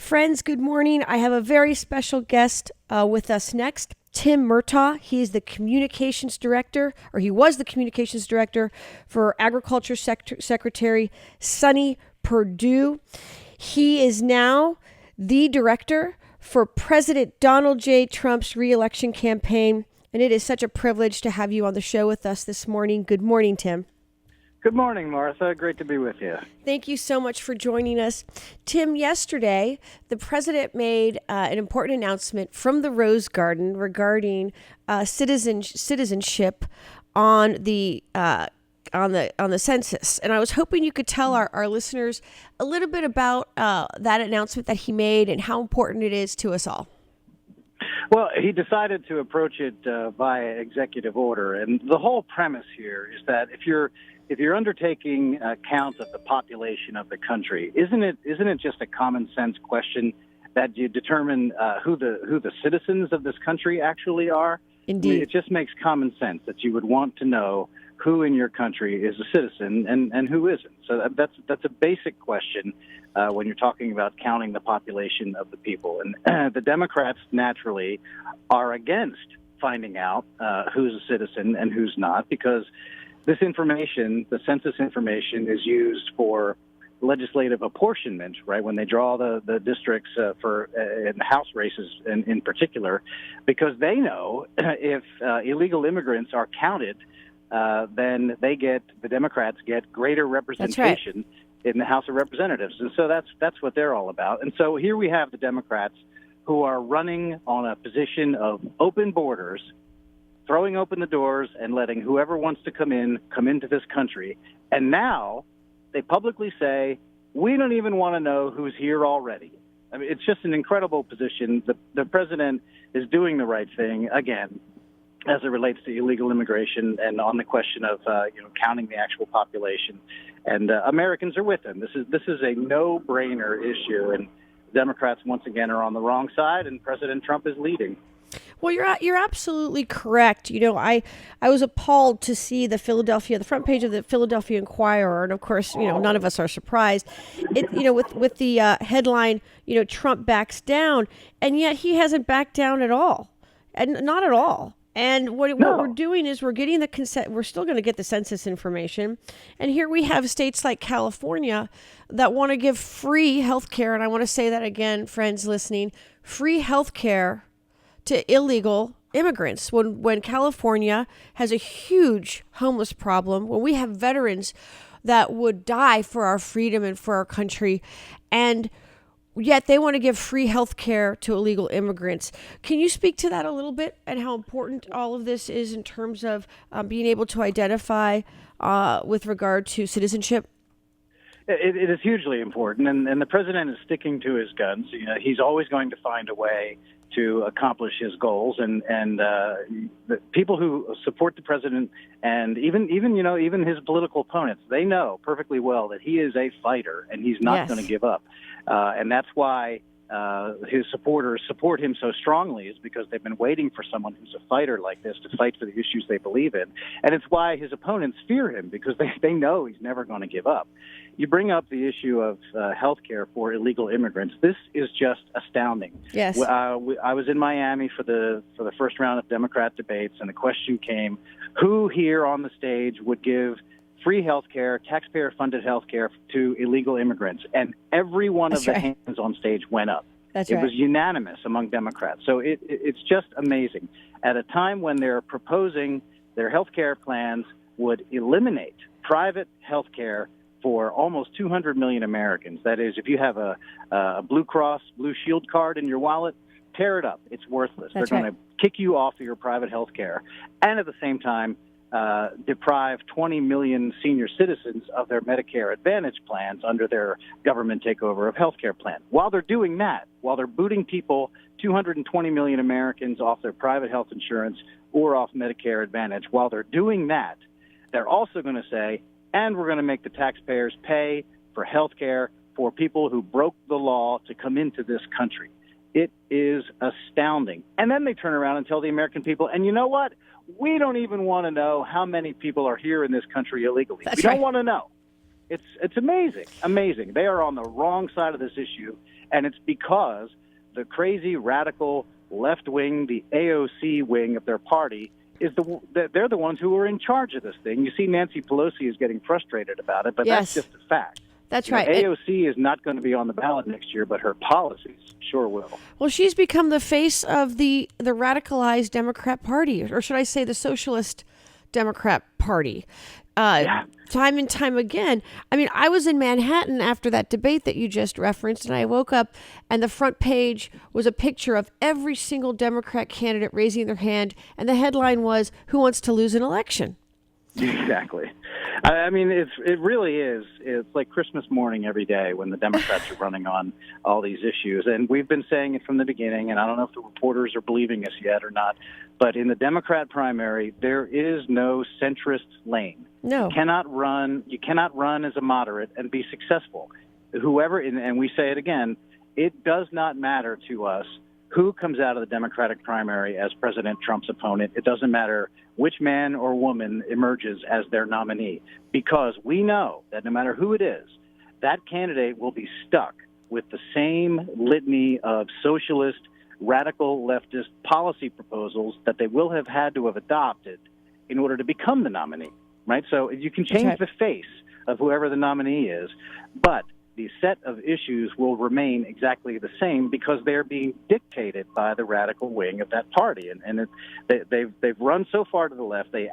Friends, good morning. I have a very special guest with us next, Tim Martaugh. He is the communications director, or he was the communications director for Agriculture Secretary Sonny Perdue. He is now the director for President Donald J. Trump's re-election campaign, and it is such a privilege to have you on the show with us this morning. Good morning, Tim. Good morning, Martha. Great to be with you. Thank you so much for joining us. Tim, yesterday, the president made an important announcement from the Rose Garden regarding citizenship on the census. And I was hoping you could tell our listeners a little bit about that announcement that he made and how important it is to us all. Well, he decided to approach it via executive order. And the whole premise here is that if you're undertaking a count of the population of the country, isn't it just a common sense question that you determine who the citizens of this country actually are? Indeed. I mean, it just makes common sense that you would want to know who in your country is a citizen and who isn't. So that's a basic question when you're talking about counting the population of the people. And the Democrats naturally are against finding out who's a citizen and who's not, because this information, the census information, is used for legislative apportionment, right, when they draw the districts for in House races in particular, because they know if illegal immigrants are counted, then the Democrats get greater representation in the House of Representatives. And so that's what they're all about. And so here we have the Democrats who are running on a position of open borders, throwing open the doors and letting whoever wants to come into this country. And now they publicly say, we don't even want to know who's here already. I mean, it's just an incredible position. The president is doing the right thing, again, as it relates to illegal immigration and on the question of counting the actual population. And Americans are with him. This is a no-brainer issue, and Democrats once again are on the wrong side, and President Trump is leading. Well, you're absolutely correct. You know, I was appalled to see the front page of the Philadelphia Inquirer, and of course, none of us are surprised. With the headline, Trump backs down, and yet he hasn't backed down at all, and not at all. And what we're doing is we're getting the consent. We're still going to get the census information. And here we have states like California that want to give free health care. And I want to say that again, friends listening, free health care to illegal immigrants. When California has a huge homeless problem, when we have veterans that would die for our freedom and for our country, and yet they want to give free health care to illegal immigrants. Can you speak to that a little bit and how important all of this is in terms of being able to identify with regard to citizenship? It is hugely important, and the president is sticking to his guns. He's always going to find a way to accomplish his goals, and the people who support the president, and even his political opponents, they know perfectly well that he is a fighter and he's not going to give up, and that's why his supporters support him so strongly, is because they've been waiting for someone who's a fighter like this to fight for the issues they believe in. And it's why his opponents fear him, because they know he's never going to give up. You bring up the issue of health care for illegal immigrants. This is just astounding. Yes. I was in Miami for the first round of Democrat debates, and the question came, who here on the stage would give free health care, taxpayer-funded health care to illegal immigrants? And every one of the hands on stage went up. It was unanimous among Democrats. So it's just amazing. At a time when they're proposing their health care plans would eliminate private health care for almost 200 million Americans. That is, if you have a Blue Cross Blue Shield card in your wallet, tear it up. It's worthless. They're going to kick you off of your private health care. And at the same time, deprive 20 million senior citizens of their Medicare Advantage plans under their government takeover of healthcare plan. While they're doing that, while they're booting people, 220 million Americans off their private health insurance or off Medicare Advantage, while they're doing that, they're also going to say, and we're going to make the taxpayers pay for healthcare for people who broke the law to come into this country. It is astounding. And then they turn around and tell the American people, and you know what? We don't even want to know how many people are here in this country illegally. We don't want to know. It's amazing. They are on the wrong side of this issue, and it's because the crazy radical left wing, the AOC wing of their party, they're the ones who are in charge of this thing. You see, Nancy Pelosi is getting frustrated about it, but Yes. that's just a fact. That's right. AOC is not going to be on the ballot next year, but her policies sure will. Well, she's become the face of the radicalized Democrat Party, or should I say the Socialist Democrat Party. Time and time again. I mean, I was in Manhattan after that debate that you just referenced, and I woke up and the front page was a picture of every single Democrat candidate raising their hand, and the headline was, "Who wants to lose an election?" Exactly. I mean, it really is. It's like Christmas morning every day when the Democrats are running on all these issues. And we've been saying it from the beginning, and I don't know if the reporters are believing us yet or not, but in the Democrat primary, there is no centrist lane. No. You cannot run as a moderate and be successful. Whoever, and we say it again, it does not matter to us who comes out of the Democratic primary as President Trump's opponent. It doesn't matter which man or woman emerges as their nominee, because we know that no matter who it is, that candidate will be stuck with the same litany of socialist, radical leftist policy proposals that they will have had to have adopted in order to become the nominee, right? So you can change the face of whoever the nominee is, but the set of issues will remain exactly the same because they're being dictated by the radical wing of that party. And they've run so far to the left, they